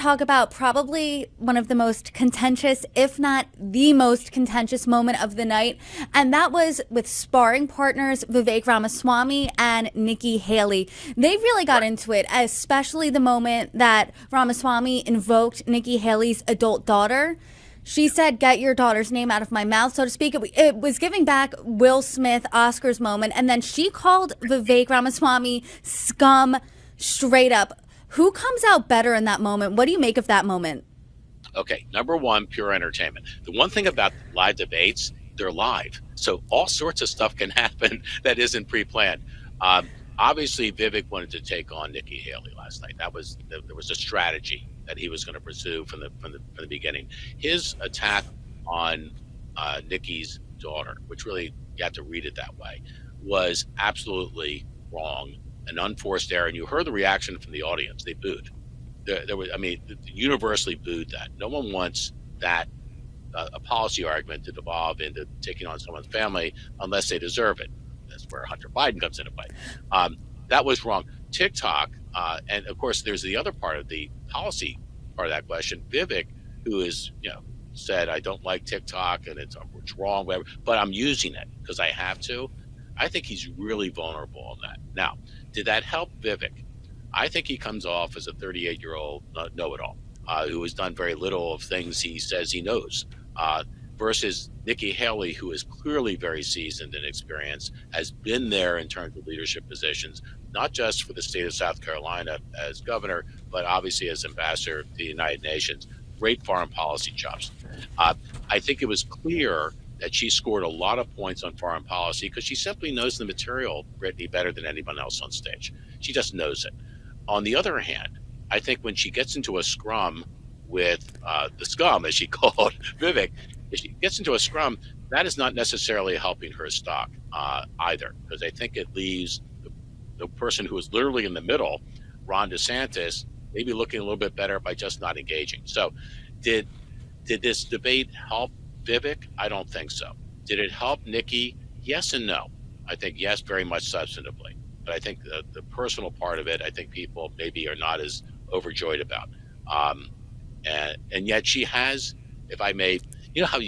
talk about probably one of the most contentious, if not the most contentious moment of the night. And that was with sparring partners Vivek Ramaswamy and Nikki Haley. They really got into it, especially the moment that Ramaswamy invoked Nikki Haley's adult daughter. She said, "Get your daughter's name out of my mouth," so to speak. It was giving back Will Smith Oscars moment. And then she called Vivek Ramaswamy scum straight up. Who comes out better in that moment? What do you make of that moment? Okay, number one, pure entertainment. The one thing about live debates, they're live. So all sorts of stuff can happen that isn't pre-planned. Obviously, Vivek wanted to take on Nikki Haley last night. There was a strategy that he was going to pursue from the beginning. His attack on Nikki's daughter, which really you have to read it that way, was absolutely wrong, an unforced error. And you heard the reaction from the audience; they booed. Universally booed that. No one wants that a policy argument to devolve into taking on someone's family unless they deserve it. That's where Hunter Biden comes into play. That was wrong. TikTok, and of course, there's the other part of the policy part of that question. Vivek, who is, said, "I don't like TikTok and it's wrong, whatever, but I'm using it because I have to." I think he's really vulnerable on that. Now, did that help Vivek? I think he comes off as a 38-year-old know-it-all who has done very little of things he says he knows. Versus Nikki Haley, who is clearly very seasoned and experienced, has been there in terms of leadership positions, not just for the state of South Carolina as governor, but obviously as ambassador to the United Nations. Great foreign policy chops. I think it was clear that she scored a lot of points on foreign policy because she simply knows the material, Brittany, better than anyone else on stage. She just knows it. On the other hand, I think when she gets into a scrum with the scum, as she called Vivek, if she gets into a scrum, that is not necessarily helping her stock either, because I think it leaves the person who is literally in the middle, Ron DeSantis, maybe looking a little bit better by just not engaging. So did this debate help Vivek? I don't think so. Did it help Nikki? Yes and no. I think yes, very much substantively. But I think the personal part of it, I think people maybe are not as overjoyed about. And yet she has, if I may, how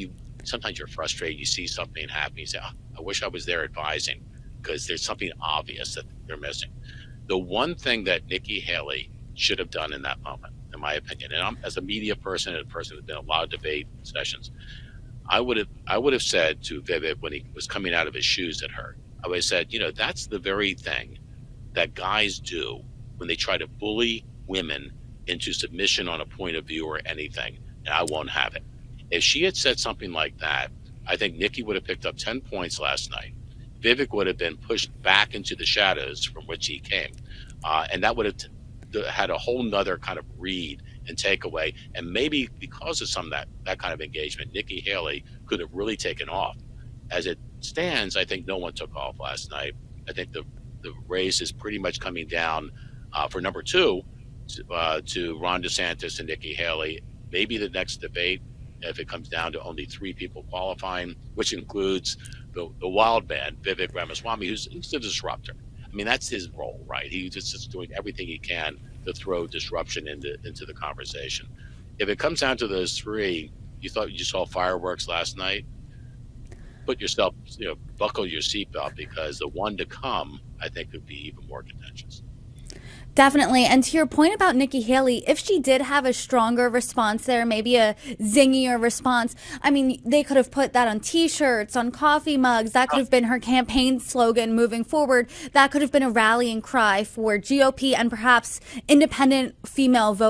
sometimes you're frustrated, you see something happen, you say, "Oh, I wish I was there advising," because there's something obvious that they're missing. The one thing that Nikki Haley should have done in that moment, in my opinion, and I'm, as a media person and a person who's been in a lot of debate sessions, I would have said to Vivek when he was coming out of his shoes at her, I would have said, that's the very thing that guys do when they try to bully women into submission on a point of view or anything, and I won't have it. If she had said something like that, I think Nikki would have picked up 10 points last night. Vivek would have been pushed back into the shadows from which he came. And that would have had a whole nother kind of read and takeaway. And maybe because of some of that kind of engagement, Nikki Haley could have really taken off. As it stands, I think no one took off last night. I think the race is pretty much coming down for number two to Ron DeSantis and Nikki Haley. Maybe the next debate, if it comes down to only 3 people qualifying, which includes the wild man, Vivek Ramaswamy, who's a disruptor. I mean, that's his role, right? He's just doing everything he can to throw disruption into the conversation. If it comes down to those 3, you thought you saw fireworks last night, put yourself, buckle your seatbelt, because the one to come, I think, could be even more contentious. Definitely. And to your point about Nikki Haley, if she did have a stronger response there, maybe a zingier response, I mean, they could have put that on T-shirts, on coffee mugs. That could have been her campaign slogan moving forward. That could have been a rallying cry for GOP and perhaps independent female voters.